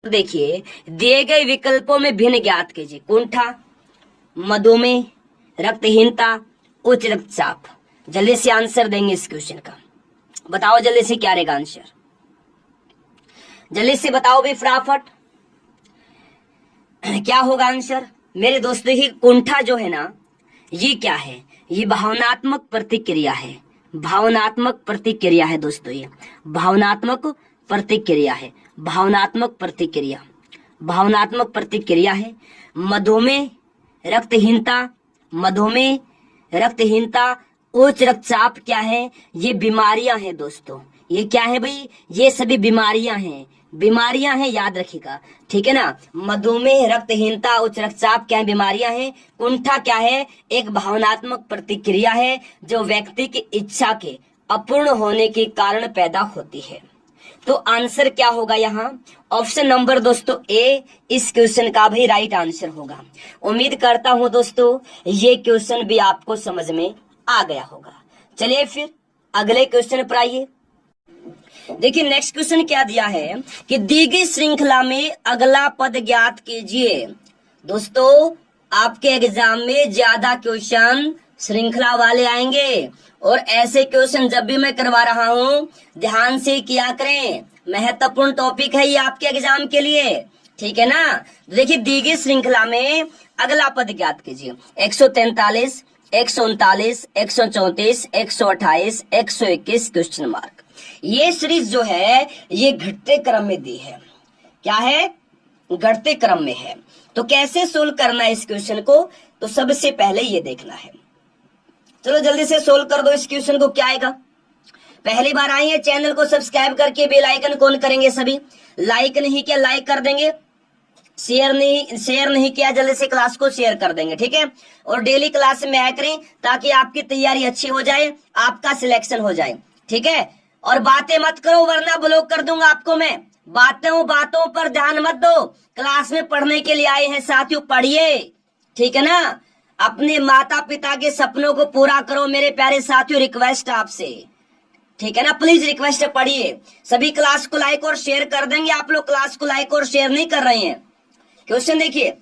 देखिए, दिए गए विकल्पों में भिन्न ज्ञात कीजिए। कुंठा, मधुमेह, रक्तहीनता, उच्च रक्तचाप। जल्दी से आंसर देंगे इस क्वेश्चन का। बताओ जल्दी से क्या रहेगा आंसर, जल्दी से बताओ भी फटाफट, क्या होगा आंसर मेरे दोस्तों। ही कुंठा जो है ना, ये क्या है? ये भावनात्मक प्रतिक्रिया है। भावनात्मक प्रतिक्रिया है दोस्तों, ये भावनात्मक प्रतिक्रिया है। भावनात्मक प्रतिक्रिया, भावनात्मक प्रतिक्रिया है। मधुमेह, रक्तहीनता, मधुमेह, रक्तहीनता, उच्च रक्तचाप क्या है? ये बीमारियां हैं दोस्तों। ये क्या है भाई? ये सभी बीमारियां हैं, बीमारियां हैं, याद रखिएगा, ठीक है ना। मधुमेह, रक्तहीनता, उच्च रक्तचाप क्या है? बीमारियां हैं। कुंठा क्या है? एक भावनात्मक प्रतिक्रिया है जो व्यक्ति की इच्छा के अपूर्ण होने के कारण पैदा होती है। तो आंसर क्या होगा यहाँ? ऑप्शन नंबर दोस्तों ए इस क्वेश्चन का भी राइट आंसर होगा। उम्मीद करता हूं दोस्तों ये क्वेश्चन भी आपको समझ में आ गया होगा। चलिए फिर अगले क्वेश्चन पर आइए। देखिए नेक्स्ट क्वेश्चन क्या दिया है कि दी गई श्रृंखला में अगला पद ज्ञात कीजिए। दोस्तों आपके एग्जाम में ज्यादा क्वेश्चन श्रृंखला वाले आएंगे और ऐसे क्वेश्चन जब भी मैं करवा रहा हूं ध्यान से किया करें। महत्वपूर्ण टॉपिक है ये आपके एग्जाम के लिए, ठीक है ना। देखिए दी गई श्रृंखला में अगला पद ज्ञात कीजिए। 143, 139, 134, 128, 121 क्वेश्चन मार्क। ये सीरीज जो है ये घटते क्रम में दी है। क्या है? घटते क्रम में है। तो कैसे सोल्व करना है इस क्वेश्चन को? तो सबसे पहले ये देखना है। चलो जल्दी से सोल्व कर दो इस क्वेश्चन को। क्या आएगा? पहली बार आए हैं चैनल को सब्सक्राइब करके बेल आइकन कौन करेंगे? सभी। लाइक नहीं किया लाइक कर देंगे, शेयर नहीं किया जल्दी से क्लास को शेयर कर देंगे, ठीक है। और डेली क्लास में आया करें ताकि आपकी तैयारी अच्छी हो जाए, आपका सिलेक्शन हो जाए, ठीक है। और बातें मत करो वरना ब्लॉक कर दूंगा आपको मैं। बातों पर ध्यान मत दो। क्लास में पढ़ने के लिए आए हैं साथियों, पढ़िए, ठीक है ना। अपने माता पिता के सपनों को पूरा करो मेरे प्यारे साथियों, रिक्वेस्ट आपसे, ठीक है ना। प्लीज रिक्वेस्ट है, पढ़िए। सभी क्लास को लाइक और शेयर कर देंगे। आप लोग क्लास को लाइक और शेयर नहीं कर रहे हैं। क्वेश्चन देखिए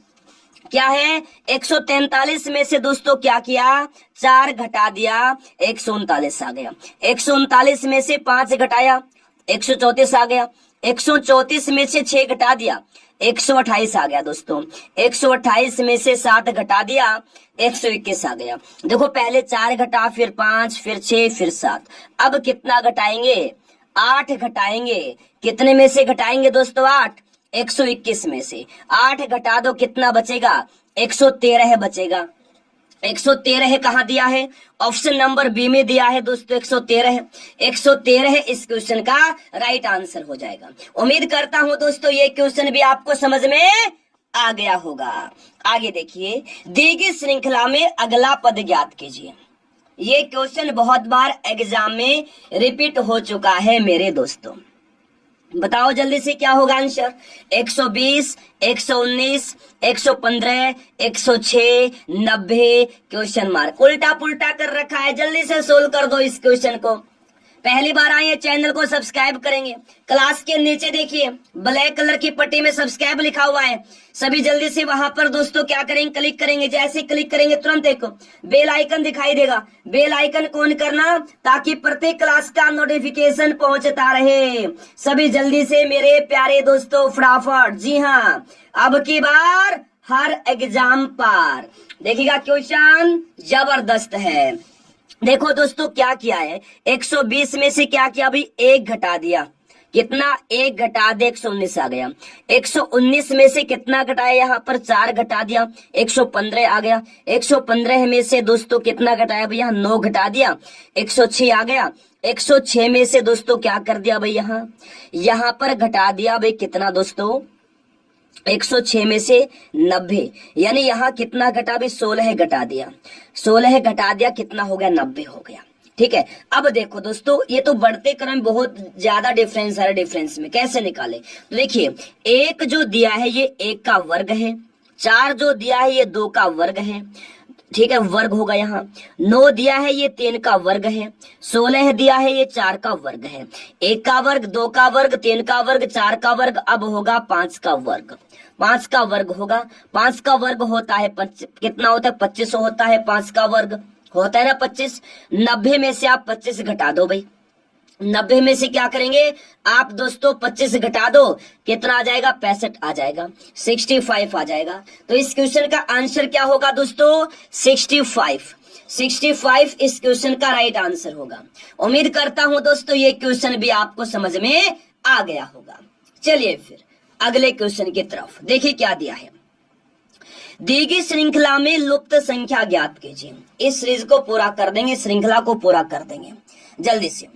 क्या है। 143 में से दोस्तों क्या किया? 4 घटा दिया, 139 आ गया। 139 में से 5 घटाया, 134 आ गया। 134 में से 6 घटा दिया, 128 आ गया दोस्तों। 128 में से 7 घटा दिया, 121 आ गया। देखो पहले 4 घटा, फिर 5, फिर 6, फिर 7। अब कितना घटाएंगे? 8 घटाएंगे। कितने में से घटाएंगे दोस्तों? 8। 121 में से 8 घटा दो, कितना बचेगा? 113 बचेगा। 113 कहाँ दिया है? ऑप्शन नंबर बी में दिया है दोस्तों। 113 113 इस क्वेश्चन का राइट आंसर हो जाएगा। उम्मीद करता हूं दोस्तों ये क्वेश्चन भी आपको समझ में आ गया होगा। आगे देखिए, दी गई श्रृंखला में अगला पद ज्ञात कीजिए। ये क्वेश्चन बहुत बार एग्जाम में रिपीट हो चुका है मेरे दोस्तों। बताओ जल्दी से क्या होगा आंसर। 120, 119, 115, 106, 90 question mark. उल्टा पुल्टा कर रखा है, जल्दी से सोल्व कर दो इस क्वेश्चन को। पहली बार आए चैनल को सब्सक्राइब करेंगे। क्लास के नीचे देखिए ब्लैक कलर की पट्टी में सब्सक्राइब लिखा हुआ है। सभी जल्दी से वहां पर दोस्तों क्या करेंगे? क्लिक करेंगे। जैसे क्लिक करेंगे तुरंत एक बेल आइकन दिखाई देगा। बेल आइकन कौन करना ताकि प्रत्येक क्लास का नोटिफिकेशन पहुंचता रहे। सभी जल्दी से मेरे प्यारे दोस्तों फटाफट। जी हाँ, अब की बार हर एग्जाम पर देखिएगा क्वेश्चन जबरदस्त है। देखो दोस्तों क्या किया है। 120 में से क्या किया भाई? 1 घटा दिया। कितना? 1 घटा दे, 119 आ गया। 119 में से कितना घटाया? यहाँ पर 4 घटा दिया, 115 आ गया। 115 में से दोस्तों कितना घटाया भैया? 9 घटा दिया, 106 आ गया। 106 में से दोस्तों क्या कर दिया भाई? यहाँ पर घटा दिया भाई कितना दोस्तों? 106 में से 90, यानी यहाँ कितना घटा भी? 16 घटा दिया। 16 घटा दिया, कितना हो गया? 90 हो गया, ठीक है। अब देखो दोस्तों ये तो बढ़ते क्रम बहुत ज्यादा डिफरेंस है। डिफरेंस में कैसे निकाले? तो देखिए 1 जो दिया है ये 1 का वर्ग है। 4 जो दिया है ये 2 का वर्ग है। ठीक है, वर्ग होगा यहाँ। 9 दिया है, ये 3 का वर्ग है। 16 दिया है, ये 4 का वर्ग है। 1 का वर्ग, 2 का वर्ग, 3 का वर्ग, 4 का वर्ग, अब होगा 5 का वर्ग। 5 का वर्ग होगा। 5 का वर्ग होता है कितना होता है? 25 होता है। 5 का वर्ग होता है ना 25। 90 में से आप 25 घटा दो भाई। 90 में से क्या करेंगे आप दोस्तों? 25 घटा दो, कितना आ जाएगा? 65 आ जाएगा, 65 आ जाएगा। तो इस क्वेश्चन का आंसर क्या होगा दोस्तों? 65। 65 इस क्वेश्चन का राइट आंसर होगा। उम्मीद करता हूं दोस्तों ये क्वेश्चन भी आपको समझ में आ गया होगा। चलिए फिर अगले क्वेश्चन की तरफ देखिए क्या दिया है। दी गई श्रृंखला में लुप्त संख्या ज्ञात कीजिए। इस सीरीज को पूरा कर देंगे, श्रृंखला को पूरा कर देंगे जल्दी से।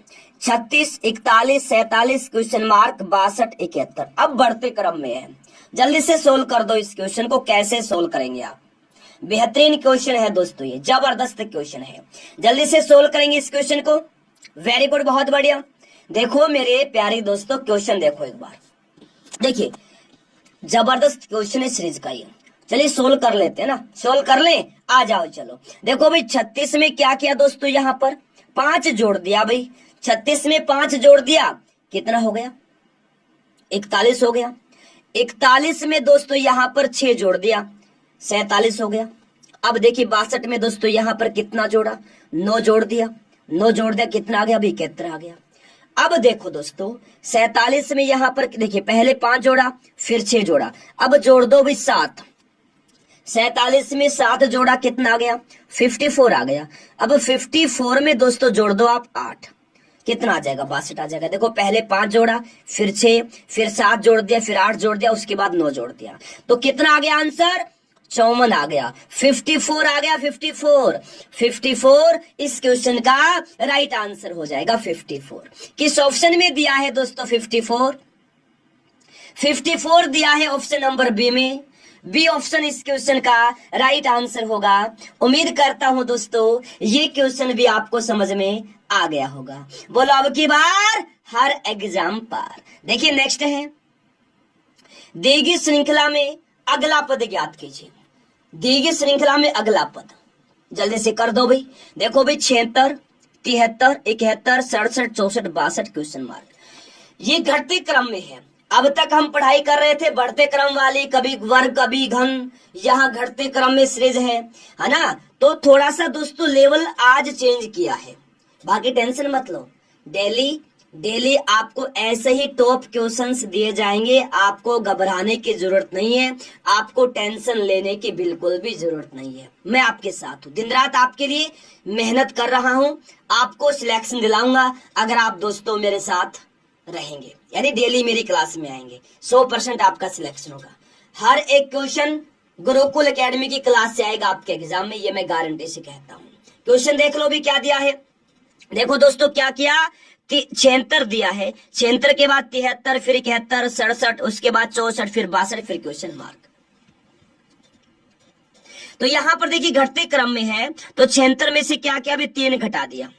36, 41, 47, क्वेश्चन मार्क 62, 71। अब बढ़ते क्रम में है, जल्दी से सोल्व कर दो इस क्वेश्चन को। कैसे सोल्व करेंगे आप? बेहतरीन क्वेश्चन है दोस्तों, ये जबरदस्त क्वेश्चन है। जल्दी से सोल्व करेंगे इस क्वेश्चन को। वेरी गुड, बहुत बढ़िया। देखो मेरे प्यारे दोस्तों, क्वेश्चन देखो एक बार। देखिए जबरदस्त क्वेश्चन है सीरीज का ये। चलिए सोल्व कर लेते हैं ना, सोल्व कर ले, आ जाओ चलो। देखो भाई 36 में क्या किया दोस्तों? यहाँ पर 5 जोड़ दिया भाई। 36 में 5 जोड़ दिया, कितना हो गया? 41 हो गया। 41 में दोस्तों यहाँ पर 6 जोड़ दिया, 47 हो गया। अब देखिए 62 में दोस्तों यहाँ पर कितना जोड़ा? 9 जोड़ दिया। 9 जोड़ दिया, कितना आ गया? अभी 71 आ गया। अब देखो दोस्तों 47 में यहाँ पर देखिए पहले 5 जोड़ा, फिर 6 जोड़ा, अब जोड़ दो भाई 7। 47 में 7 जोड़ा, कितना आ गया? 54 आ गया। अब 54 में दोस्तों जोड़ दो आप 8, कितना आ जाएगा? 62 आ जाएगा। देखो पहले 5 जोड़ा, फिर 6, फिर 7 जोड़ दिया, फिर 8 जोड़ दिया, उसके बाद 9 जोड़ दिया, तो कितना आ गया आंसर? 54 आ गया। 54 आ गया। 54 इस क्वेश्चन का राइट आंसर हो जाएगा। 54 किस ऑप्शन में दिया है दोस्तों? 54 दिया है ऑप्शन नंबर बी में। बी ऑप्शन इस क्वेश्चन का राइट आंसर होगा। उम्मीद करता हूं दोस्तों ये क्वेश्चन भी आपको समझ में आ गया होगा। बोलो अब की बार हर एग्जाम पर। देखिए नेक्स्ट है, दी गई श्रृंखला में अगला पद ज्ञात कीजिए। दी गई श्रृंखला में अगला पद जल्दी से कर दो भाई। देखो भाई 76, 73, 71, 67, 64, 62 क्वेश्चन मार्क। ये घटते क्रम में है। अब तक हम पढ़ाई कर रहे थे बढ़ते क्रम वाली, कभी वर्ग कभी घन, यहाँ घटते क्रम में सीरीज है ना। तो थोड़ा सा दोस्तों लेवल आज चेंज किया है, बाकी टेंशन मत लो। डेली आपको ऐसे ही टॉप क्वेश्चंस दिए जाएंगे, आपको घबराने की जरूरत नहीं है, आपको टेंशन लेने की बिल्कुल भी जरूरत नहीं है। मैं आपके साथ हूँ, दिन रात आपके लिए मेहनत कर रहा हूँ, आपको सिलेक्शन दिलाऊंगा अगर आप दोस्तों मेरे साथ रहेंगे, यानी डेली मेरी क्लास में आएंगे। 100% आपका सिलेक्शन होगा। हर एक क्वेश्चन गुरुकुल एकेडमी की क्लास से आएगा आपके एग्जाम में, ये मैं गारंटी से कहता हूँ। क्वेश्चन देख लो भी क्या दिया है। देखो दोस्तों क्या किया, 76 दिया है, 76 के बाद 73, फिर 71, 67, उसके बाद 64, फिर 62, फिर क्वेश्चन मार्क। तो यहां पर देखिए घटते क्रम में है, तो 76 में से क्या किया? अभी 3 घटा दिया,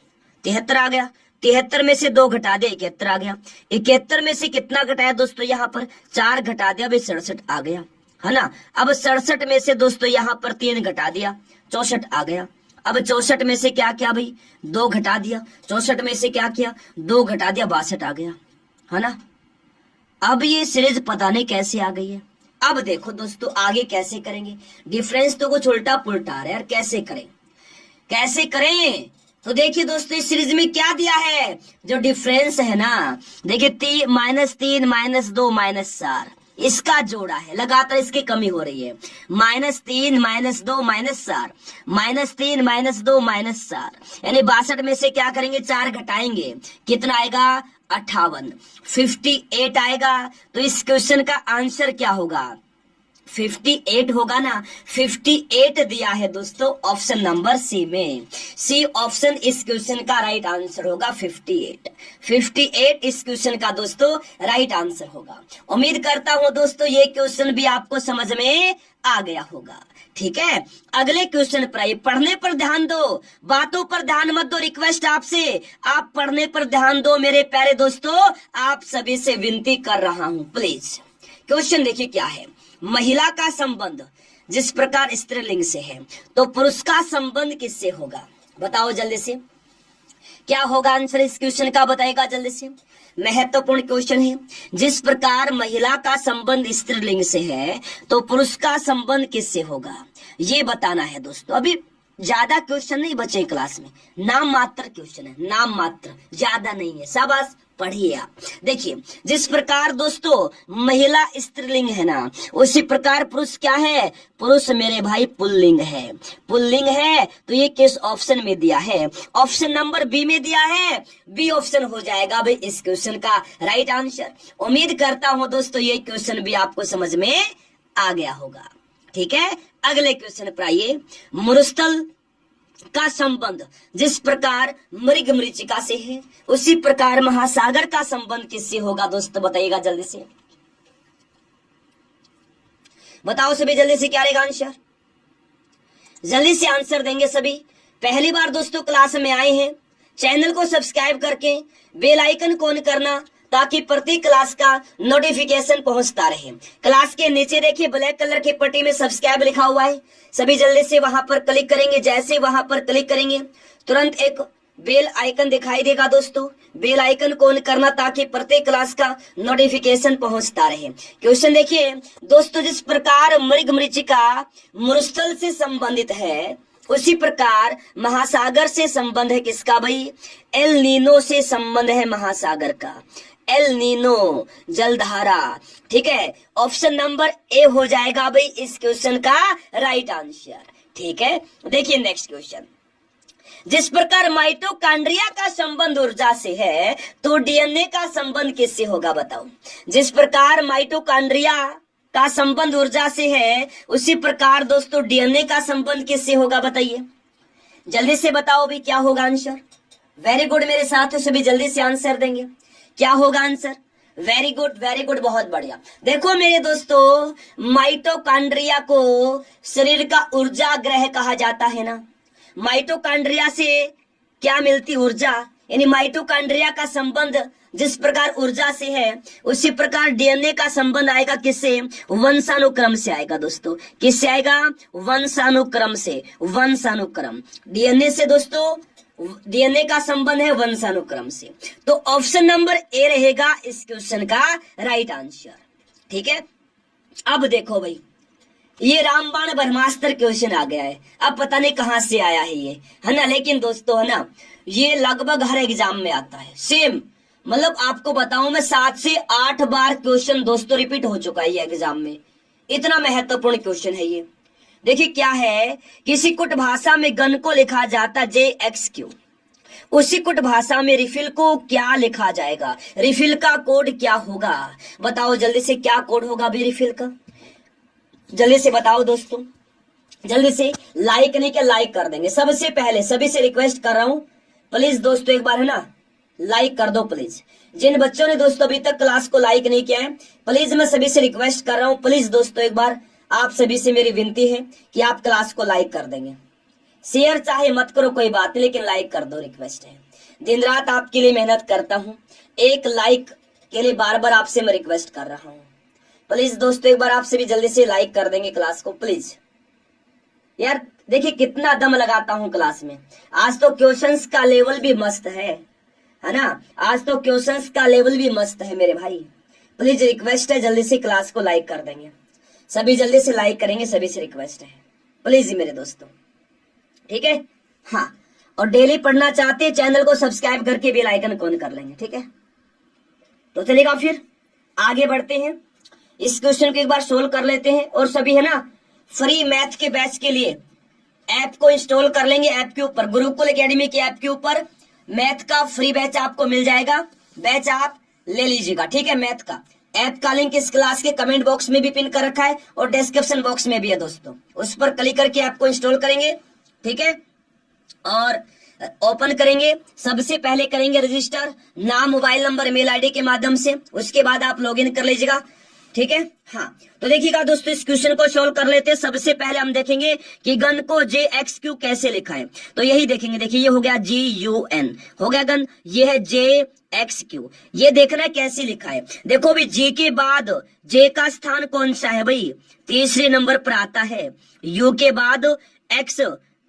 73 आ गया। 73 में से 2 घटा दिया, 71 आ गया। 71 में से कितना घटाया दोस्तों? यहाँ पर 4 घटा दिया, अभी 67 आ गया, है ना। अब 67 में से दोस्तों यहाँ पर 3 घटा दिया, 64 आ गया। अब 64 में से क्या किया भाई? 2 घटा दिया। 64 में से क्या किया? 2 घटा दिया, 62 आ गया, है ना। अब ये सीरीज पता नहीं कैसे आ गई है। अब देखो दोस्तों आगे कैसे करेंगे, डिफरेंस तो कुछ उल्टा पुल्टा है यार, कैसे करें? तो देखिए दोस्तों इस सीरीज में क्या दिया है, जो डिफरेंस है ना, देखिए -3, -2, -4, इसका जोड़ा है, लगातार इसकी कमी हो रही है। -3, -2, -4, -3, -2, -4, यानी 62 में से क्या करेंगे? 4 घटाएंगे, कितना आएगा? 58, 58 आएगा। तो इस क्वेश्चन का आंसर क्या होगा? 58 होगा ना। 58 दिया है दोस्तों ऑप्शन नंबर सी में। सी ऑप्शन इस क्वेश्चन का राइट आंसर होगा। 58 इस क्वेश्चन का दोस्तों राइट आंसर होगा। उम्मीद करता हूं दोस्तों ये क्वेश्चन भी आपको समझ में आ गया होगा। ठीक है, अगले क्वेश्चन पर आइए। पढ़ने पर ध्यान दो, बातों पर ध्यान मत दो। रिक्वेस्ट आपसे, आप पढ़ने पर ध्यान दो मेरे प्यारे दोस्तों, आप सभी से विनती कर रहा हूं प्लीज। क्वेश्चन देखिए क्या है, महिला का संबंध जिस प्रकार स्त्रीलिंग से है, तो पुरुष का संबंध किससे होगा? बताओ जल्दी से, क्या होगा आंसर इस क्वेश्चन का? बताएगा जल्दी से। महत्वपूर्ण क्वेश्चन है। जिस प्रकार महिला का संबंध स्त्रीलिंग से है, तो पुरुष का संबंध किससे होगा, ये बताना है दोस्तों। अभी ज्यादा क्वेश्चन नहीं बचे क्लास में, नाम मात्र क्वेश्चन है, नाम मात्र, ज्यादा नहीं है। शाबाश, पढ़िए आप। देखिए, जिस प्रकार दोस्तों महिला स्त्रीलिंग है ना, उसी प्रकार पुरुष क्या है? पुरुष मेरे भाई पुल्लिंग है। पुल्लिंग है तो ये किस ऑप्शन में दिया है? ऑप्शन नंबर बी में दिया है। बी ऑप्शन हो जाएगा भाई इस क्वेश्चन का राइट आंसर। उम्मीद करता हूं दोस्तों ये क्वेश्चन भी आपको समझ में आ गया होगा। ठीक है, अगले क्वेश्चन पर आइए। मरुस्थल का संबंध जिस प्रकार मृग मरीचिका से है, उसी प्रकार महासागर का संबंध किससे होगा दोस्तों? बताइएगा जल्दी से, बताओ सभी जल्दी से, क्या रहेगा आंसर? जल्दी से आंसर देंगे सभी। पहली बार दोस्तों क्लास में आए हैं, चैनल को सब्सक्राइब करके बेल आइकन को ऑन करना, ताकि प्रति क्लास का नोटिफिकेशन पहुंचता रहे। क्लास के नीचे देखिए ब्लैक कलर की पट्टी में सब्सक्राइब लिखा हुआ है, सभी जल्दी से वहां पर क्लिक करेंगे। जैसे वहां पर क्लिक करेंगे तुरंत एक बेल आइकन दिखाई देगा दोस्तों, बेल आइकन को ऑन करना ताकि प्रत्येक क्लास का नोटिफिकेशन पहुंचता रहे। क्वेश्चन देखिए दोस्तों, जिस प्रकार मृग मरीचिका मरुस्थल से संबंधित है, उसी प्रकार महासागर से संबंध है किसका भाई? एल नीनो से संबंध है महासागर का। एल नीनो जलधारा, ठीक है, ऑप्शन नंबर ए हो जाएगा भाई इस क्वेश्चन का राइट आंसर। ठीक है, देखिए नेक्स्ट क्वेश्चन। जिस प्रकार माइटोकॉन्ड्रिया का संबंध ऊर्जा से है, तो डीएनए का संबंध किससे होगा? बताओ। जिस प्रकार माइटोकॉन्ड्रिया का संबंध ऊर्जा से है, उसी प्रकार दोस्तों डीएनए का संबंध किससे होगा? बताइए जल्दी से, बताओ भाई क्या होगा आंसर? वेरी गुड, मेरे साथ सभी जल्दी से आंसर देंगे। क्या होगा answer? Very good, very good, बहुत बढ़िया। देखो मेरे दोस्तों, माइटोकॉन्ड्रिया को शरीर का ऊर्जा ग्रह कहा जाता है ना। माइटोकॉन्ड्रिया से क्या मिलती? ऊर्जा। यानी माइटोकॉन्ड्रिया का संबंध जिस प्रकार ऊर्जा से है, उसी प्रकार डीएनए का संबंध आएगा किससे? वंशानुक्रम से आएगा दोस्तों। किससे आएगा? वंशानुक्रम से। वंशानुक्रम, डीएनए से दोस्तों, डीएनए का संबंध है वंशानुक्रम से। तो ऑप्शन नंबर ए रहेगा इस क्वेश्चन का राइट आंसर। ठीक है, अब देखो भाई, ये रामबाण ब्रह्मास्त्र क्वेश्चन आ गया है। अब पता नहीं कहां से आया है ये, है ना, लेकिन दोस्तों है ना, ये लगभग हर एग्जाम में आता है सेम। मतलब आपको बताऊं मैं 7 से 8 बार क्वेश्चन दोस्तों रिपीट हो चुका है ये एग्जाम में। इतना महत्वपूर्ण क्वेश्चन है ये। देखिए क्या है, किसी कुट भाषा में गण को लिखा जाता JXQ, उसी कुट भाषा में रिफिल को क्या लिखा जाएगा? रिफिल का कोड क्या होगा? बताओ जल्दी से, क्या कोड होगा अभी रिफिल का? जल्दी से बताओ दोस्तों, जल्दी से। लाइक नहीं क्या, लाइक कर देंगे। सबसे पहले सभी से रिक्वेस्ट कर रहा हूं, प्लीज दोस्तों एक बार है ना लाइक कर दो प्लीज। जिन बच्चों ने दोस्तों अभी तक क्लास को लाइक नहीं किया है, प्लीज मैं सभी से रिक्वेस्ट कर रहा हूं, प्लीज दोस्तों एक बार आप सभी से मेरी विनती है कि आप क्लास को लाइक कर देंगे। शेयर चाहे मत करो कोई बात नहीं, लेकिन लाइक कर दो, रिक्वेस्ट है। दिन रात आपके लिए मेहनत करता हूं, एक लाइक के लिए बार बार आपसे मैं रिक्वेस्ट कर रहा हूं। प्लीज दोस्तों एक बार आपसे भी जल्दी से लाइक कर देंगे क्लास को प्लीज। यार देखिए कितना दम लगाता हूं क्लास में। आज तो क्वेश्चंस का लेवल भी मस्त है ना, आज तो क्वेश्चंस का लेवल भी मस्त है मेरे भाई। प्लीज रिक्वेस्ट है, जल्दी से क्लास को लाइक कर देंगे, सभी जल्दी से लाइक करेंगे, सभी से रिक्वेस्ट है प्लीज मेरे दोस्तों। ठीक है, हाँ, और डेली पढ़ना चाहते हैं चैनल को सब्सक्राइब करके बेल आइकन ऑन कर लेंगे। ठीक है, तो चलेगा फिर आगे बढ़ते हैं। इस क्वेश्चन को एक बार सोल्व कर लेते हैं, और सभी है ना फ्री मैथ के बैच के लिए ऐप को इंस्टॉल कर लेंगे। ऐप के ऊपर गुरुकुल एकेडमी के ऐप के ऊपर मैथ का फ्री बैच आपको मिल जाएगा, बैच आप ले लीजिएगा। ठीक है, मैथ का ऐप का लिंक इस क्लास के कमेंट बॉक्स में भी पिन कर रखा है और डिस्क्रिप्शन बॉक्स में भी है दोस्तों, उस पर क्लिक करके ऐप को इंस्टॉल करेंगे। ठीक है, और ओपन करेंगे, सबसे पहले करेंगे रजिस्टर, नाम, मोबाइल नंबर, मेल आईडी के माध्यम से। उसके बाद आप लॉगिन कर लीजिएगा। ठीक है। हाँ, तो देखिएगा दोस्तों, इस क्वेश्चन को सॉल्व कर लेते हैं। सबसे पहले हम देखेंगे कि गन को JXQ कैसे लिखा है, तो यही देखेंगे। देखिए ये हो गया GUN, हो गया गन, ये है JXQ। ये देखना है कैसे लिखा है। देखो भाई, G के बाद J का स्थान कौन सा है भाई, तीसरे नंबर पर आता है। U के बाद X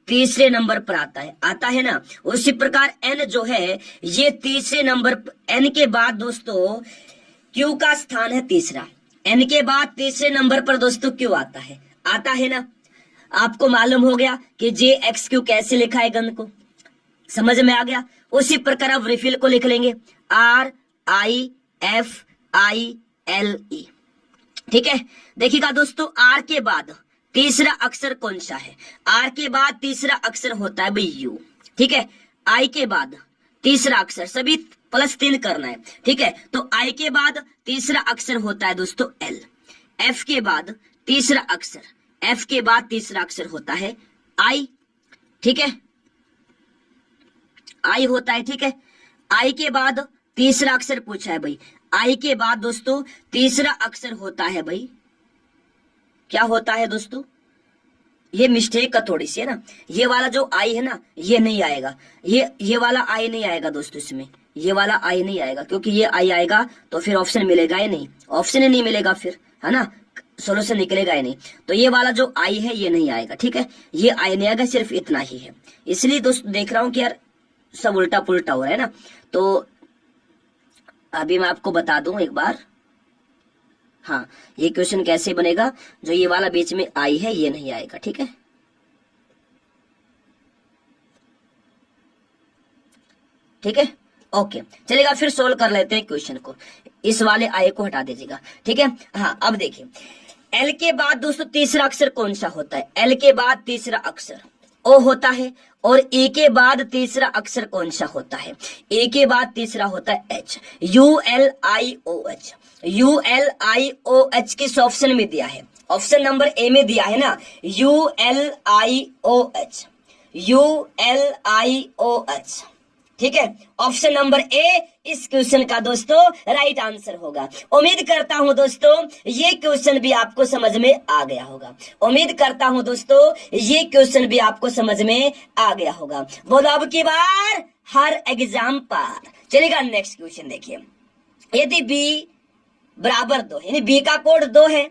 तीसरे नंबर पर आता है ना। उसी प्रकार N जो है ये तीसरे नंबर, N के बाद दोस्तों Q का स्थान है तीसरा। N के बाद तीसरे नंबर पर दोस्तों Q आता है ना। आपको मालूम हो गया कि JXQ कैसे लिखा है, गन को समझ में आ गया। उसी प्रकार अब रिफिल को लिख लेंगे, RIFILE, ठीक है। देखिएगा दोस्तों, R के बाद तीसरा अक्षर कौन सा है, R के बाद तीसरा अक्षर होता है भाई U, ठीक है। I के बाद तीसरा अक्षर, सभी +3 करना है, ठीक है। तो I के बाद तीसरा अक्षर होता है दोस्तों L। F के बाद तीसरा अक्षर, F के बाद तीसरा अक्षर होता है I, ठीक है, I होता है, ठीक है। I के बाद तीसरा अक्षर पूछा है भाई, I के बाद दोस्तों तीसरा अक्षर होता है भाई, क्या होता है दोस्तों, ये मिस्टेक का थोड़ी सी है ना। ये वाला जो आई है ना, ये नहीं आएगा, ये वाला आई नहीं आएगा दोस्तों, इसमें ये वाला आई नहीं आएगा, क्योंकि ये आई आएगा तो फिर ऑप्शन मिलेगा ही नहीं, ऑप्शन ही नहीं मिलेगा फिर, है ना, सोल्यूशन निकलेगा ही नहीं। तो ये वाला जो आई है ये नहीं आएगा, ठीक है, ये आई नहीं आएगा, सिर्फ इतना ही है। इसलिए दोस्तों देख रहा हूं कि यार सब उल्टा पुल्टा हो रहा है ना। तो अभी मैं आपको बता दूं एक बार, हाँ, ये क्वेश्चन कैसे बनेगा, जो ये वाला बीच में आई है ये नहीं आएगा, ठीक है। ठीक है, ओके, चलेगा। फिर सोल्व कर लेते हैं क्वेश्चन को, इस वाले आई को हटा दीजिएगा, ठीक है। हाँ, अब देखिए, एल के बाद दोस्तों तीसरा अक्षर कौन सा होता है, एल के बाद तीसरा अक्षर ओ होता है, और ए के बाद तीसरा अक्षर कौन सा होता है, ए के बाद तीसरा होता है एच, ULIOH। ULIOH किस ऑप्शन में दिया है, ऑप्शन नंबर ए में दिया है ना, ULIOH, ULIOH, ठीक है। ऑप्शन नंबर ए इस क्वेश्चन का दोस्तों राइट आंसर होगा। उम्मीद करता हूं दोस्तों ये क्वेश्चन भी आपको समझ में आ गया होगा, उम्मीद करता हूं दोस्तों ये क्वेश्चन भी आपको समझ में आ गया होगा। बोलो अब की बार हर एग्जाम पार। चलेगा, नेक्स्ट क्वेश्चन देखिए। यदि बी बराबर 2 है, यानी बी का कोड 2 है,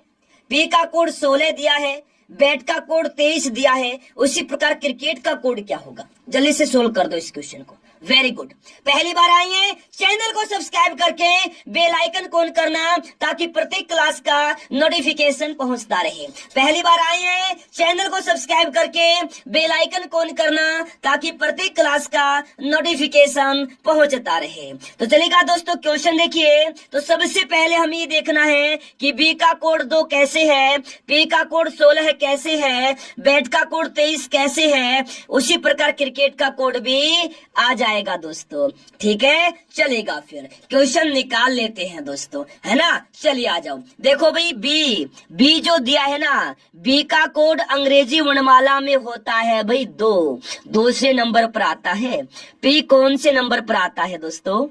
बी का कोड 16 दिया है, बैट का कोड 23 दिया है, उसी प्रकार क्रिकेट का कोड क्या होगा, जल्दी से सोल्व कर दो इस क्वेश्चन को। वेरी गुड, पहली बार आई है चैनल को सब्सक्राइब करके बेल आइकन ऑन करना, ताकि प्रत्येक क्लास का नोटिफिकेशन पहुंचता रहे। पहली बार आई है चैनल को सब्सक्राइब करके बेल आइकन ऑन करना, ताकि प्रत्येक क्लास का नोटिफिकेशन पहुंचता रहे। तो चलेगा दोस्तों, क्वेश्चन देखिए। तो सबसे पहले हमें ये देखना है कि बी का कोड 2 कैसे है, पी का कोड 16 कैसे है, बैट का कोड 23 कैसे है, उसी प्रकार क्रिकेट का कोड भी आ जाएगा दोस्तों, ठीक है। चलेगा, फिर क्वेश्चन निकाल लेते हैं दोस्तों, है ना। चलिए आ जाओ, देखो भाई, बी जो दिया है ना, बी का कोड अंग्रेजी वर्णमाला में होता है भाई 2, दूसरे नंबर पर आता है। पी कौन से नंबर पर आता है दोस्तों,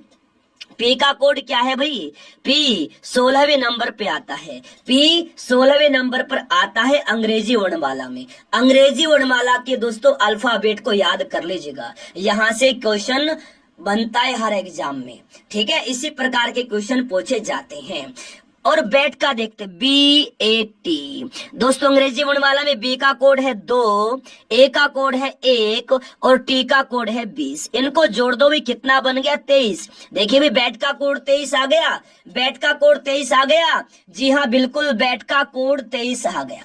पी का कोड क्या है भाई, पी 16वें नंबर पे आता है, पी 16वें नंबर पर आता है अंग्रेजी वर्णमाला में। अंग्रेजी वर्णमाला के दोस्तों अल्फाबेट को याद कर लीजिएगा, यहां से क्वेश्चन बनता है हर एग्जाम में, ठीक है। इसी प्रकार के क्वेश्चन पूछे जाते हैं। और बैट का देखते, BAT दोस्तों, अंग्रेजी वर्णमाला में बी का कोड है 2, ए का कोड है 1 और टी का कोड है 20। इनको जोड़ दो भी, कितना बन गया 23। देखिए भी, बैट का कोड 23 आ गया, बैट का कोड 23 आ गया। जी हाँ, बिल्कुल, बैट का कोड 23 आ गया,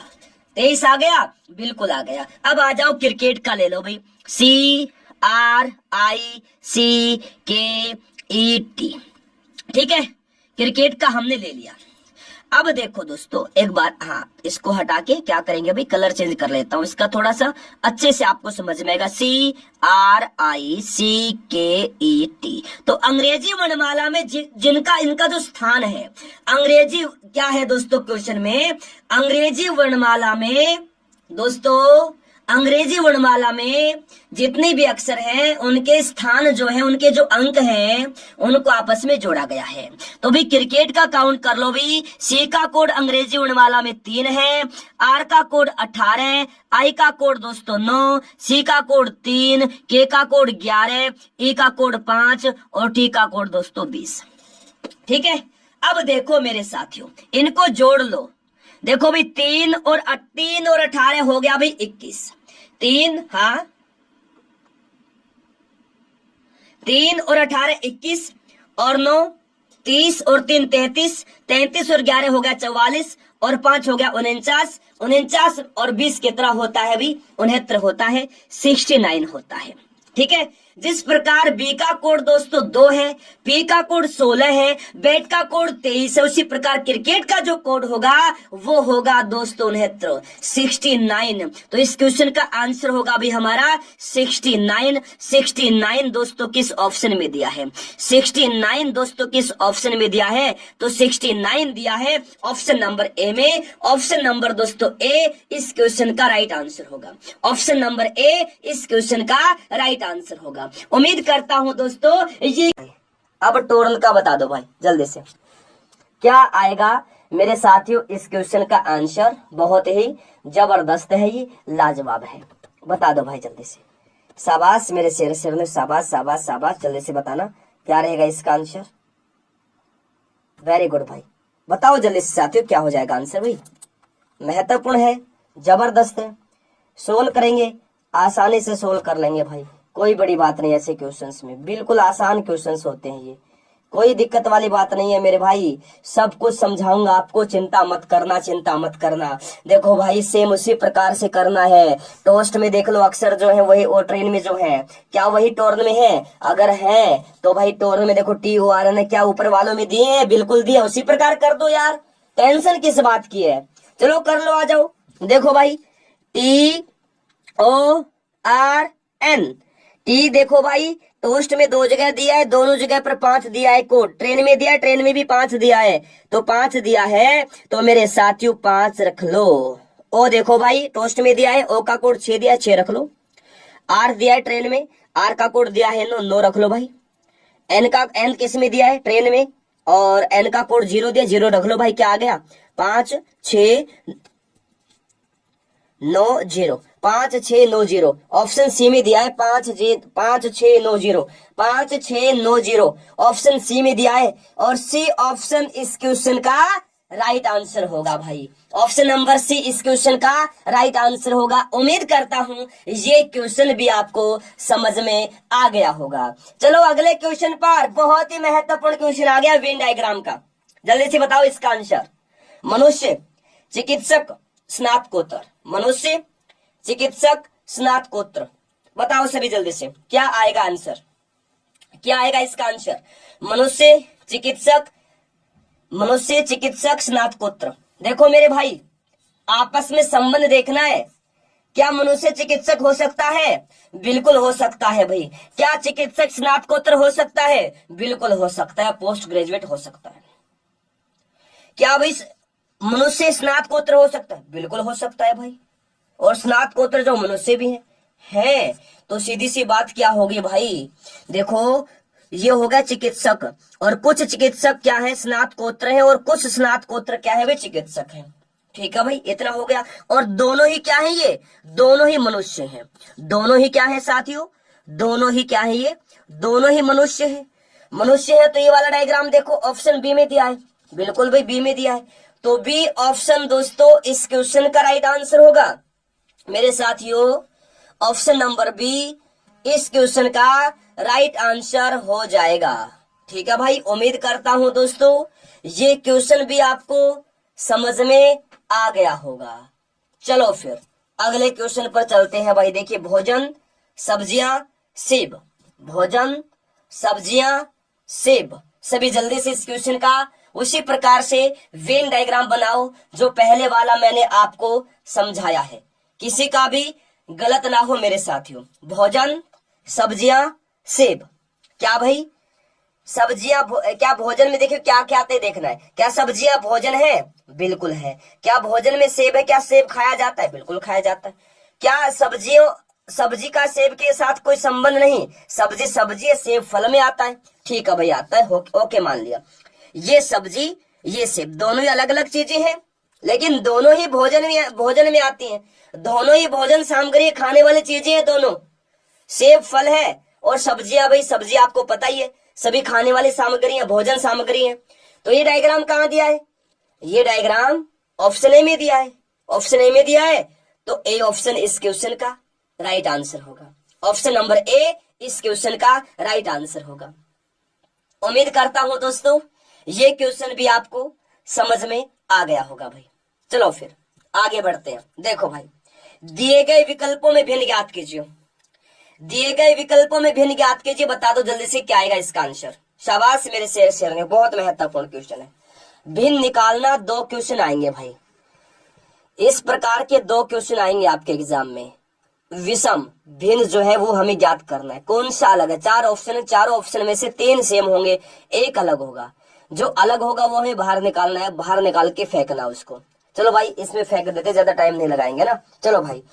23 आ गया, बिल्कुल आ गया। अब आ जाओ क्रिकेट का ले लो भाई, CRICKET, ठीक है। क्रिकेट का हमने ले लिया। अब देखो दोस्तों एक बार, हाँ, इसको हटा के क्या करेंगे भाई, कलर चेंज कर लेता हूं इसका, थोड़ा सा अच्छे से आपको समझ में आएगा। CRICKET। तो अंग्रेजी वर्णमाला में जिनका इनका जो स्थान है, अंग्रेजी क्या है दोस्तों, क्वेश्चन में अंग्रेजी वर्णमाला में दोस्तों अंग्रेजी वर्णमाला में जितने भी अक्षर हैं उनके स्थान जो है, उनके जो अंक हैं उनको आपस में जोड़ा गया है। तो भी क्रिकेट का काउंट कर लो भी। सी का कोड अंग्रेजी वर्णमाला में 3 है, आर का कोड 18, आई का कोड दोस्तों 9, सी का कोड 3, के का कोड 11, ई का कोड 5 और टी का कोड दोस्तों 20। ठीक है, अब देखो मेरे साथियों, इनको जोड़ लो। देखो भाई 3 और 18 हो गया भाई 21। 3 हाँ 3 और 18 21 और 9 30 और 3 33, 33 और 11 हो गया 44 और 5 हो गया 49, 49 और 20 कितना होता है भी 69 होता है, 69 होता है। ठीक है, जिस प्रकार बी का कोड दोस्तों 2 है, पी का कोड 16 है, बैट का कोड 23 है, उसी प्रकार क्रिकेट का जो कोड होगा वो होगा दोस्तों 69। तो इस क्वेश्चन का आंसर होगा भी हमारा 69। 69 दोस्तों किस ऑप्शन में दिया है? 69 दोस्तों किस ऑप्शन में दिया है? तो 69 दिया है ऑप्शन नंबर ए में। ऑप्शन नंबर दोस्तों ए इस क्वेश्चन का राइट आंसर होगा। ऑप्शन नंबर ए इस क्वेश्चन का राइट आंसर होगा। उम्मीद करता हूं दोस्तों ये। अब टोटल का बता दो भाई जल्दी से, क्या आएगा मेरे साथियों इस क्वेश्चन का आंसर? बहुत ही जबरदस्त है, ये लाजवाब है। बता दो भाई जल्दी से। शाबाश मेरे शेर ने, शाबाश शाबाश शाबाश, जल्दी से बताना क्या रहेगा इसका आंसर। वेरी गुड भाई, बताओ जल्दी से साथियों क्या हो जाएगा आंसर भाई। महत्वपूर्ण है, जबरदस्त है, सोल्व करेंगे, आसानी से सोल्व कर लेंगे भाई, कोई बड़ी बात नहीं। ऐसे क्वेश्चंस में बिल्कुल आसान क्वेश्चंस होते हैं, ये कोई दिक्कत वाली बात नहीं है मेरे भाई। सब कुछ समझाऊंगा आपको, चिंता मत करना, चिंता मत करना। देखो भाई सेम उसी प्रकार से करना है। टोस्ट में देख लो अक्षर जो है वही, और ट्रेन में जो है क्या वही टोर्न में है? अगर है तो भाई टोर्न में देखो टी ओ आर एन क्या ऊपर वालों में दिए हैं? बिल्कुल दिए, उसी प्रकार कर दो यार, टेंशन किस बात की है। चलो कर लो, आ जाओ। देखो भाई T O R N, T देखो भाई टोस्ट में 2 जगह दिया है, दोनों जगह पर 5 दिया है कोड। ट्रेन में दिया है, ट्रेन में भी 5 दिया है, तो 5 दिया है। तो मेरे साथियों 5 रख लो। ओ देखो भाई टोस्ट में दिया है, ओ का कोड 6 दिया है, 6 रख लो। आर दिया है ट्रेन में, आर का कोड दिया है 9, 9 रख लो भाई। एन किस में दिया है? ट्रेन में, और एन का कोड 0 दिया, 0 रख लो भाई। क्या आ गया? 5 6 9 0, 5 6 9 0। ऑप्शन सी में दिया है 5 6 9 0, 5 6 9 0 ऑप्शन सी में दिया है। और सी ऑप्शन इस क्वेश्चन का राइट आंसर होगा भाई। ऑप्शन नंबर सी इस क्वेश्चन का राइट आंसर होगा। उम्मीद करता हूं ये क्वेश्चन भी आपको समझ में आ गया होगा। चलो अगले क्वेश्चन पर, बहुत ही महत्वपूर्ण क्वेश्चन आ गया वेन डायग्राम का। जल्दी से बताओ इसका आंसर। मनुष्य, चिकित्सक, स्नातकोत्तर। मनुष्य, चिकित्सक, स्नातकोत्तर। बताओ सभी जल्दी से क्या आएगा आंसर, क्या आएगा इसका आंसर? मनुष्य चिकित्सक, स्नातकोत्तर। देखो मेरे भाई आपस में संबंध देखना है। क्या मनुष्य चिकित्सक हो सकता है? बिल्कुल हो सकता है भाई। क्या चिकित्सक स्नातकोत्तर हो सकता है? बिल्कुल हो सकता है, पोस्ट ग्रेजुएट हो सकता है। क्या भाई मनुष्य स्नातकोत्तर हो सकता है? बिल्कुल हो सकता है भाई। और स्नातकोत्तर जो मनुष्य भी है तो सीधी सी बात क्या होगी भाई, देखो ये होगा चिकित्सक, और कुछ चिकित्सक क्या है? स्नातकोत्तर है, और कुछ स्नातकोत्तर क्या है? वे चिकित्सक है। ठीक है भाई, इतना हो गया। और दोनों ही क्या है? ये दोनों ही मनुष्य हैं। दोनों ही क्या है साथियों? दोनों ही क्या है? ये दोनों ही मनुष्य है। मनुष्य है तो ये वाला डायग्राम देखो ऑप्शन बी में दिया है। बिल्कुल भाई बी में दिया है, तो बी ऑप्शन दोस्तों इस क्वेश्चन का राइट आंसर होगा मेरे साथियों। ऑप्शन नंबर बी इस क्वेश्चन का राइट आंसर हो जाएगा। ठीक है भाई, उम्मीद करता हूं दोस्तों ये क्वेश्चन भी आपको समझ में आ गया होगा। चलो फिर अगले क्वेश्चन पर चलते हैं भाई। देखिए भोजन, सब्जियां, सेब। भोजन, सब्जियां, सेब। सभी जल्दी से इस क्वेश्चन का उसी प्रकार से वेन डायग्राम बनाओ जो पहले वाला मैंने आपको समझाया है, किसी का भी गलत ना हो मेरे साथियों। भोजन, सब्जियां, सेब। क्या भाई सब्जियां क्या भोजन में देखिए क्या क्या आते देखना है। क्या सब्जियां भोजन है? बिल्कुल है। क्या भोजन में सेब है? क्या सेब खाया जाता है? बिल्कुल खाया जाता है। क्या सब्जी का सेब के साथ कोई संबंध नहीं? सब्जी है, सेब फल में आता है। ठीक है भाई, आता है, ओके मान लिया। ये सब्जी, ये सेब, दोनों ही अलग अलग चीजें हैं, लेकिन दोनों ही भोजन में आती हैं। दोनों ही भोजन सामग्री खाने वाली चीजें हैं दोनों। सेब फल है और सब्जियां, भाई सब्जी आपको पता ही है, सभी खाने वाली सामग्री है, भोजन सामग्री है। तो ये डायग्राम कहाँ दिया है? ये डायग्राम ऑप्शन ए में दिया है। ऑप्शन ए में दिया है, तो ए ऑप्शन इस क्वेश्चन का राइट आंसर होगा। ऑप्शन नंबर ए इस क्वेश्चन का राइट आंसर होगा। उम्मीद करता हूं दोस्तों ये क्वेश्चन भी आपको समझ में आ गया होगा भाई। चलो फिर आगे बढ़ते हैं। देखो भाई, दिए गए विकल्पों में भिन्न ज्ञात कीजिए। दिए गए विकल्पों में भिन्न ज्ञात कीजिए, बता दो जल्दी से क्या आएगा इसका आंसर। शाबाश मेरे शेर ने, बहुत महत्वपूर्ण क्वेश्चन है। भिन्न निकालना, 2 क्वेश्चन आएंगे भाई, इस प्रकार के 2 क्वेश्चन आएंगे आपके एग्जाम में। विषम भिन्न जो है वो हमें ज्ञात करना है, कौन सा अलग है। 4 ऑप्शन है, चारों ऑप्शन में से 3 सेम होंगे, एक अलग होगा। जो अलग होगा वो हमें बाहर निकालना है, बाहर निकाल के फेंकना उसको। चलो भाई इसमें फेंक देते, ज्यादा टाइम नहीं लगाएंगे ना। चलो भाई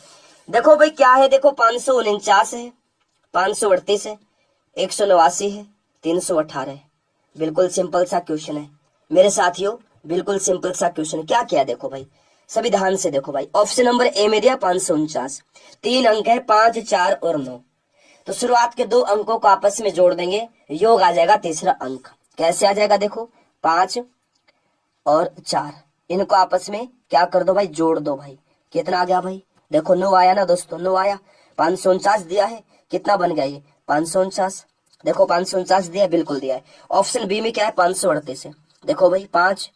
देखो भाई क्या है, देखो 549 है, 538 है, 189 है, 318 है। बिल्कुल सिंपल सा क्वेश्चन है मेरे साथियों, बिल्कुल सिंपल सा क्वेश्चन। क्या किया देखो भाई, सभी ध्यान से देखो भाई। ऑप्शन नंबर ए में दिया 549, 3 अंक है, 5, 4 और 9। तो शुरुआत के 2 अंकों को आपस में जोड़ देंगे, योग आ जाएगा तीसरा अंक। कैसे आ जाएगा देखो, 5 और 4, इनको आपस में क्या कर दो भाई, जोड़ दो भाई। कितना आ गया भाई, देखो 9 आया ना दोस्तों, 9 आया। 549 दिया है, कितना बन गया ये 549, देखो 549 दिया, बिल्कुल दिया है। ऑप्शन बी में क्या है, 538 है, देखो भाई 5,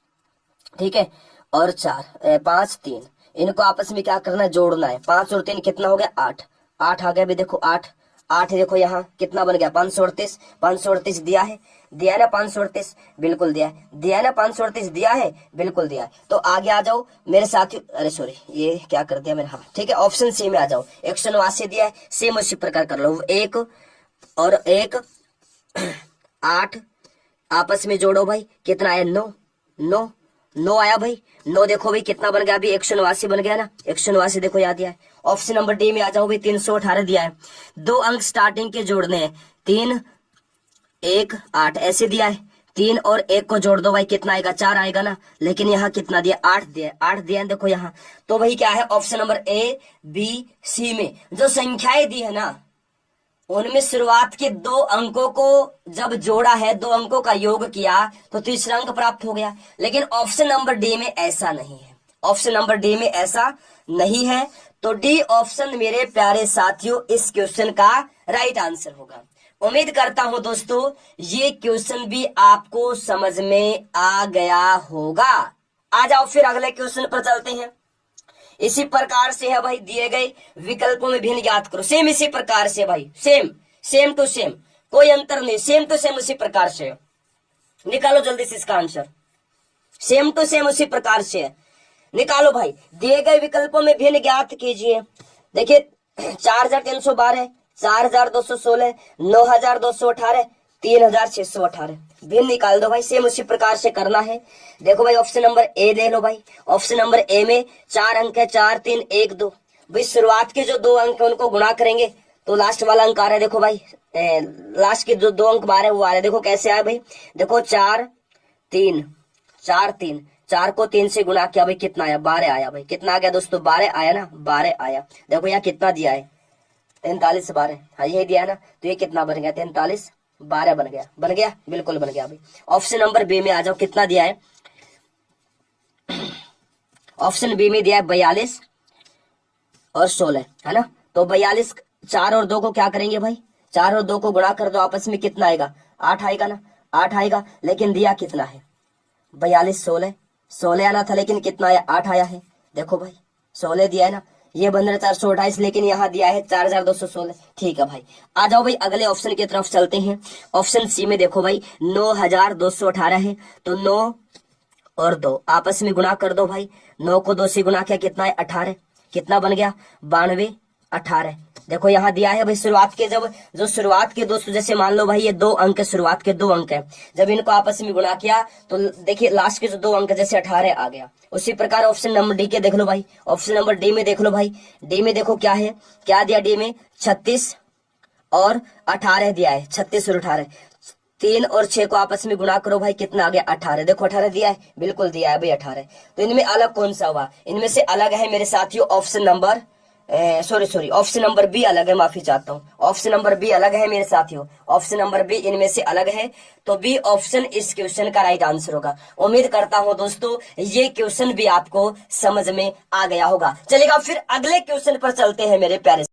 ठीक है, और 4, 5, 3, इनको आपस में क्या करना है, जोड़ना है। 5 और 3 कितना हो गया, 8, 8 आ गया भी, देखो 8, 8 देखो यहाँ कितना बन गया, 538, 538 दिया है, दिया है ना 538, बिल्कुल दिया है, दिया है ना 538 दिया है, बिल्कुल दिया है। तो आगे आ जाओ मेरे साथी, अरे सॉरी ये क्या कर दिया मैंने, हाँ ठीक है, ऑप्शन सी में आ जाओ। 189 दिया है, सेम उसी प्रकार कर लो, 1 और 1 8 आपस में जोड़ो भाई, कितना आया, 9, 9, 9 आया भाई। 9 देखो भाई कितना बन गया अभी, 189 बन गया ना, 189 देखो याद दिया है। ऑप्शन नंबर डी में आ जाओ भाई, 318 दिया है। 2 अंक स्टार्टिंग के जोड़ने हैं, 3, 1, 8 ऐसे दिया है। 3 और 1 को जोड़ दो भाई, कितना आएगा, 4 आएगा ना। लेकिन यहाँ कितना दिया, 8 दिया, 8 दिया है देखो यहाँ। तो भाई क्या है, ऑप्शन नंबर ए, बी, सी में जो संख्याएं दी है ना, उनमें शुरुआत के 2 अंकों को जब जोड़ा है, 2 अंकों का योग किया तो तीसरा अंक प्राप्त हो गया। लेकिन ऑप्शन नंबर डी में ऐसा नहीं है, ऑप्शन नंबर डी में ऐसा नहीं है। तो डी ऑप्शन मेरे प्यारे साथियों इस क्वेश्चन का राइट आंसर होगा। उम्मीद करता हूं दोस्तों ये क्वेश्चन भी आपको समझ में आ गया होगा। आ जाओ फिर अगले क्वेश्चन पर चलते हैं। इसी प्रकार से है भाई, दिए गए विकल्पों में भिन्न ज्ञात करो। सेम इसी प्रकार से भाई, सेम टू सेम, कोई अंतर नहीं, सेम टू सेम उसी प्रकार से। निकालो जल्दी से इसका आंसर, सेम टू सेम उसी प्रकार से निकालो भाई। दिए गए विकल्पों में भिन्न ज्ञात कीजिए। देखिए 4312, 4216, 9218, 3618, भिन्न निकाल दो भाई। सेम उसी प्रकार से करना है। देखो भाई ऑप्शन नंबर ए ले लो भाई। ऑप्शन नंबर ए में 4 अंक है, 4, 3, 1, 2। भाई शुरुआत के जो 2 अंक है उनको गुणा करेंगे तो लास्ट वाला अंक आ रहा है। देखो भाई लास्ट के जो 2 अंक आ रहे हैं वो आ रहे हैं। देखो कैसे आए भाई, देखो 4, 3, 4, 3, 4 को 3 से गुणा किया भाई, कितना आया, 12 आया भाई। कितना आ गया दोस्तों, 12 आया ना, 12 आया। देखो यहाँ कितना दिया है, 43, 12, हाँ यही दिया है ना। तो ये कितना बन गया, 43, 12 बन गया, बन गया, बिल्कुल बन गया भाई। ऑप्शन नंबर बी में आ जाओ, कितना दिया है, ऑप्शन बी में दिया है 42 और 16, है ना। तो 42, 4 और 2 को क्या करेंगे भाई, 4 और 2 को गुणा कर दो, आपस में कितना आएगा, 8 आएगा ना, 8 आएगा। लेकिन दिया कितना है, 42, 16 आना था, लेकिन कितना आया, 8 आया है। देखो भाई 16 दिया है ना, ये बन रहा 428, लेकिन यहाँ दिया है 4216। ठीक है भाई, आ जाओ भाई अगले ऑप्शन की तरफ चलते हैं। ऑप्शन सी में देखो भाई 9218 है, तो 9 और 2 आपस में गुणा कर दो भाई। 9 को 2 से गुणा किया, कितना है, 18, कितना बन गया, 92, 18, देखो यहाँ दिया है भाई शुरुआत के, जब जो शुरुआत के दोस्तों, जैसे मान लो भाई ये 2 अंक, शुरुआत के 2 अंक है, जब इनको आपस में गुणा किया तो देखिए लास्ट के जो 2 अंक जैसे 18 आ गया। उसी प्रकार ऑप्शन नंबर डी के देख लो भाई, ऑप्शन नंबर डी में देख लो भाई, डी में देखो क्या है, क्या दिया डी में, 36 और 18 दिया है, 36 और 18, 3 और 6 को आपस में गुणा करो भाई, कितना आ गया 18। देखो 18 दिया है, बिल्कुल दिया है भाई 18। तो इनमें अलग कौन सा हुआ, इनमें से अलग है मेरे साथियों option number sorry option number B अलग है, माफी चाहता हूँ, ऑप्शन नंबर बी अलग है मेरे साथियों, ऑप्शन नंबर बी इनमें से अलग है। तो बी ऑप्शन इस क्वेश्चन का राइट आंसर होगा। उम्मीद करता हूँ दोस्तों ये क्वेश्चन भी आपको समझ में आ गया होगा। चलेगा फिर अगले क्वेश्चन पर चलते हैं मेरे प्यारे।